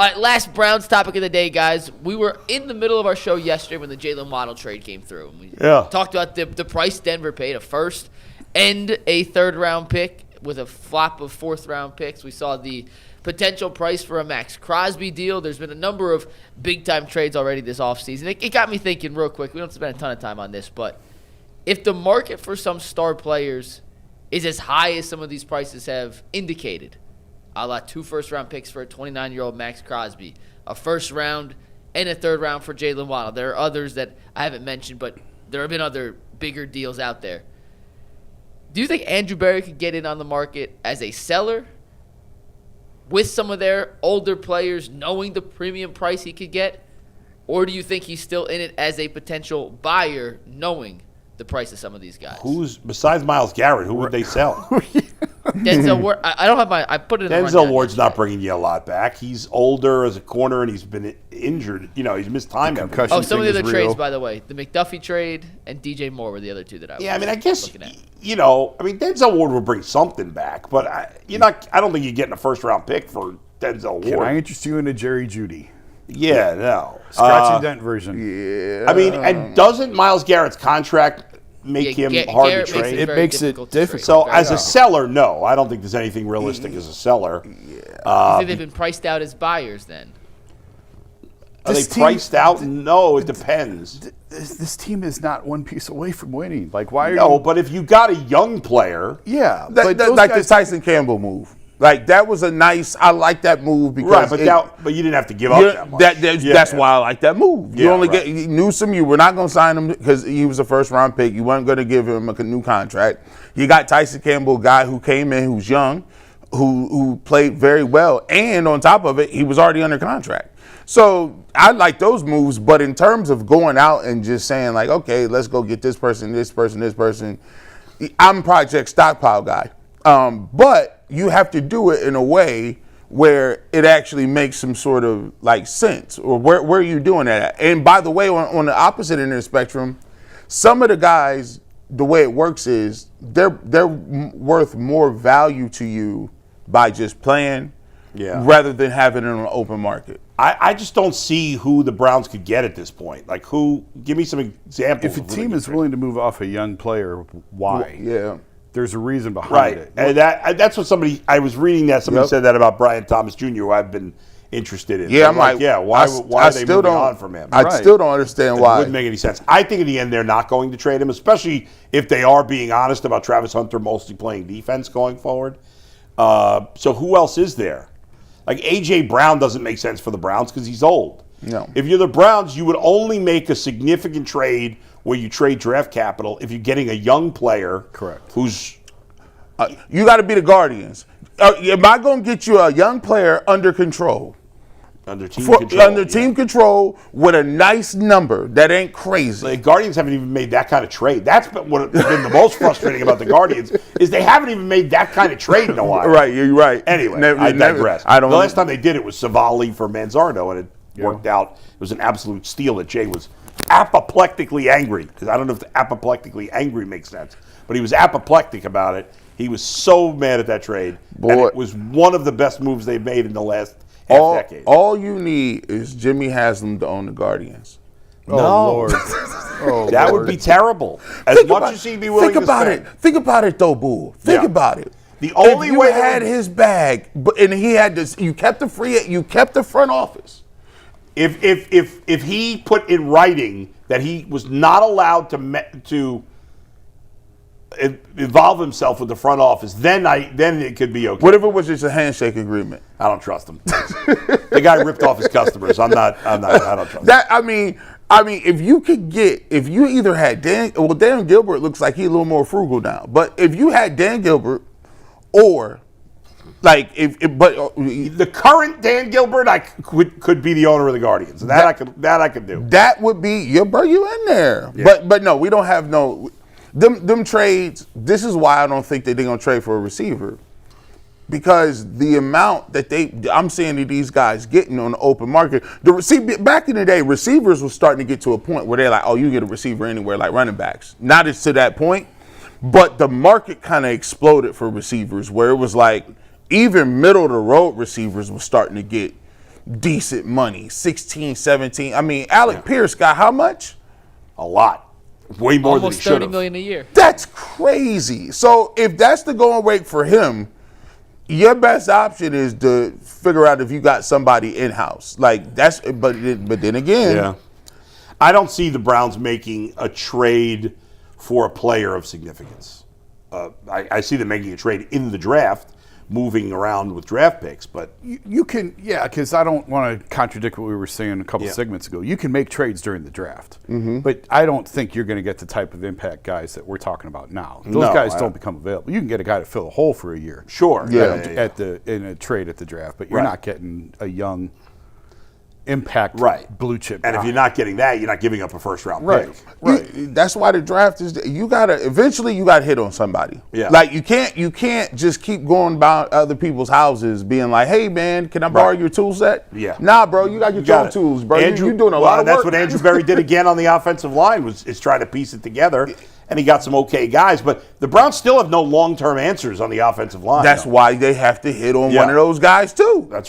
All right, last Browns topic of the day, guys. We were in the middle of our show yesterday when the Jalen Waddle trade came through. And we talked about the price Denver paid, a first and a third-round pick with a flop of fourth-round picks. We saw the potential price for a Max Crosby deal. There's been a number of big-time trades already this offseason. It got me thinking real quick. We don't spend a ton of time on this, but if the market for some star players is as high as some of these prices have indicated, a la 2 first-round picks for a 29-year-old Max Crosby, a first-round and a third-round for Jalen Waddle. There are others that I haven't mentioned, but there have been other bigger deals out there. Do you think Andrew Berry could get in on the market as a seller with some of their older players knowing the premium price he could get? Or do you think he's still in it as a potential buyer knowing the price of some of these guys? Who's, besides Myles Garrett, who would they sell? Denzel Ward. I don't have I put it in Denzel Ward's not bringing you a lot back. He's older as a corner, and he's been injured. He's missed time. Some of the other trades, by the way. The McDuffie trade and DJ Moore were the other two that I was I guess, looking at. Denzel Ward will bring something back, but I don't think you're getting a first-round pick for Denzel Ward. Can I interest you in a Jerry Jeudy? Yeah, no. Scratch and dent version. Yeah. And doesn't Myles Garrett's contract make him hard to trade? It makes it difficult. So as a seller, no. I don't think there's anything realistic as a seller. You think they've been priced out as buyers then? Are they priced out? No, it depends. This team is not one piece away from winning. Like, why are No, but if you got a young player. Yeah. Like the Tyson Campbell move. Like, that was a nice, I like that move because. Right, but you didn't have to give up that much. That's why I like that move. You only get Newsome, you were not going to sign him because he was a first round pick. You weren't going to give him a new contract. You got Tyson Campbell, a guy who came in, who's young, who played very well. And on top of it, he was already under contract. So I like those moves. But in terms of going out and just saying, like, okay, let's go get this person, this person, this person, I'm Project Stockpile guy. But you have to do it in a way where it actually makes some sort of like sense, or where are you doing that at? And by the way, on the opposite end of the spectrum, some of the guys, the way it works is they're worth more value to you by just playing rather than having it on an open market. I just don't see who the Browns could get at this point. Like, who? Give me some examples. If a team is willing to move off a young player, why? Yeah. There's a reason behind it. And that's what I was reading that somebody said that about Brian Thomas Jr., who I've been interested in. Yeah, I'm like, why are they moving on from him? I still don't understand why. It wouldn't make any sense. I think in the end they're not going to trade him, especially if they are being honest about Travis Hunter mostly playing defense going forward. So who else is there? Like, A.J. Brown doesn't make sense for the Browns because he's old. No. If you're the Browns, you would only make a significant trade where you trade draft capital if you're getting a young player. Correct. Who's you got to be the Guardians. Am I going to get you a young player under control? Under team control with a nice number that ain't crazy. The Guardians haven't even made that kind of trade. That's what has been the most frustrating about the Guardians is they haven't even made that kind of trade in a while. Right, you're right. Anyway, I digress. The last time they did it was Savali for Manzardo, and it worked out. It was an absolute steal that Jay was apoplectically angry, because I don't know if the apoplectically angry makes sense, but he was apoplectic about it. He was so mad at that trade. Boy, and it was one of the best moves they've made in the last half-decade. All you need is Jimmy Haslam to own the Guardians. No. Lord. That would be terrible. As much as he'd be willing to spend. Think about it, though, Bull. Think about it. The only if you way had his bag, and he had this, you kept the front office. If he put in writing that he was not allowed to involve himself with the front office, then it could be okay. What if it was just a handshake agreement? I don't trust him. The guy ripped off his customers. I don't trust that. I mean, if you either had Dan Gilbert looks like he's a little more frugal now, but if you had Dan Gilbert or like the current Dan Gilbert, I could be the owner of the Guardians. I could do. That would be you in there. Yeah. But no, we don't have no. Them trades, this is why I don't think that they're going to trade for a receiver. Because the amount that I'm seeing that these guys getting on the open market, back in the day, receivers were starting to get to a point where they're like, oh, you get a receiver anywhere, like running backs. Not as to that point, but the market kind of exploded for receivers, where it was like even middle of the road receivers were starting to get decent money, 16, 17. I mean, Alec Pierce got how much? A lot. Way more than he Almost should $30 have. million a year. That's crazy. So if that's the going rate for him, your best option is to figure out if you got somebody in-house. Like that's, but then again, Yeah. I don't see the Browns making a trade for a player of significance. I see them making a trade in the draft, moving around with draft picks, but You can, because I don't want to contradict what we were saying a couple segments ago. You can make trades during the draft, but I don't think you're going to get the type of impact guys that we're talking about now. Those guys don't become available. You can get a guy to fill a hole for a year. sure. In a trade at the draft, but you're not getting a young impact blue chip And guy. if you're not getting that, you're not giving up a first round pick. That's why the draft is. You gotta eventually hit on somebody. Yeah. Like you can't just keep going about other people's houses, being like, "Hey man, can I borrow your tool set?" Yeah. Nah, bro, you got your own tools, bro. You're doing a lot of work. That's what Andrew Berry did again on the offensive line is trying to piece it together, and he got some okay guys. But the Browns still have no long-term answers on the offensive line. That's why they have to hit on one of those guys too. That's right.